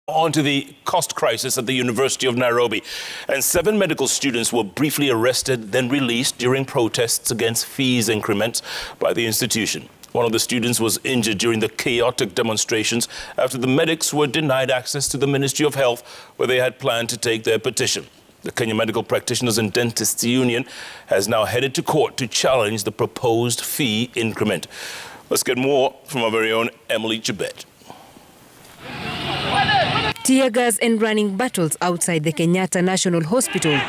On to the cost crisis at the University of Nairobi. And 7 medical students were briefly arrested, then released during protests against fees increments by the institution. One of the students was injured during the chaotic demonstrations after the medics were denied access to the Ministry of Health, where they had planned to take their petition. The Kenya Medical Practitioners and Dentists Union has now headed to court to challenge the proposed fee increment. Let's get more from our very own Emily Chebet. Tear gas and running battles outside the Kenyatta National Hospital.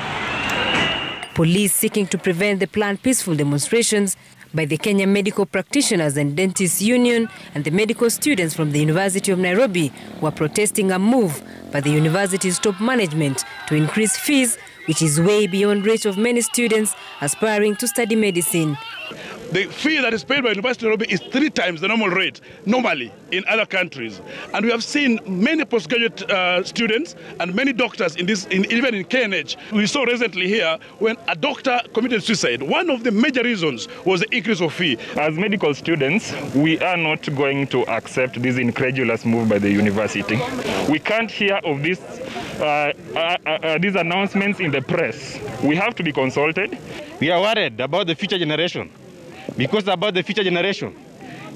Police seeking to prevent the planned peaceful demonstrations by the Kenya Medical Practitioners and Dentists Union and the medical students from the University of Nairobi who are protesting a move by the university's top management to increase fees, which is way beyond reach of many students aspiring to study medicine. The fee that is paid by University of Nairobi is 3 times the normal rate, normally, in other countries. And we have seen many postgraduate students and many doctors even in KNH. We saw recently here when a doctor committed suicide. One of the major reasons was the increase of fee. As medical students, we are not going to accept this incredulous move by the university. We can't hear of these announcements in the press. We have to be consulted. We are worried about the future generation. Because about the future generation,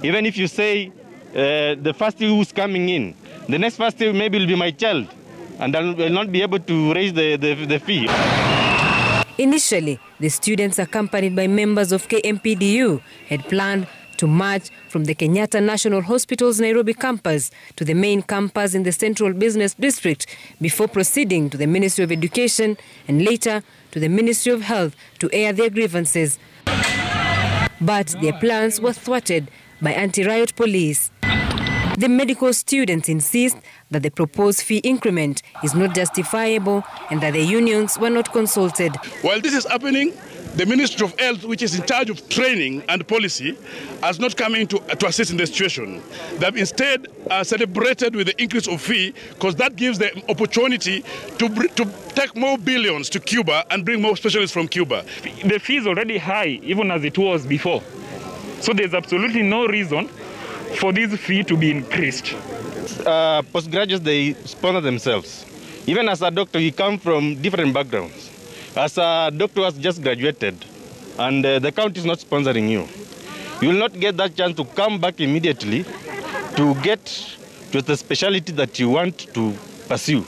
even if you say the first who's coming in, the next first maybe will be my child, and I will not be able to raise the fee. Initially, the students, accompanied by members of KMPDU, had planned to march from the Kenyatta National Hospital's Nairobi campus to the main campus in the Central Business District before proceeding to the Ministry of Education and later to the Ministry of Health to air their grievances. But their plans were thwarted by anti-riot police. The medical students insist that the proposed fee increment is not justifiable and that the unions were not consulted. While this is happening, the Ministry of Health, which is in charge of training and policy, has not come in to assist in the situation. They have instead celebrated with the increase of fee because that gives them opportunity to take more billions to Cuba and bring more specialists from Cuba. The fee is already high, even as it was before. So there's absolutely no reason for this fee to be increased. Postgraduates, they sponsor themselves. Even as a doctor, you come from different backgrounds. As a doctor who has just graduated and the county is not sponsoring you, you will not get that chance to come back immediately to get to the specialty that you want to pursue.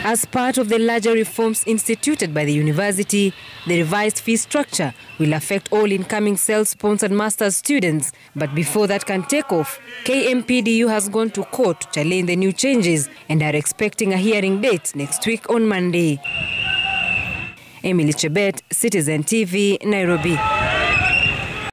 As part of the larger reforms instituted by the university, the revised fee structure will affect all incoming self-sponsored master's students. But before that can take off, KMPDU has gone to court to challenge the new changes and are expecting a hearing date next week on Monday. Emily Chebet, Citizen TV, Nairobi.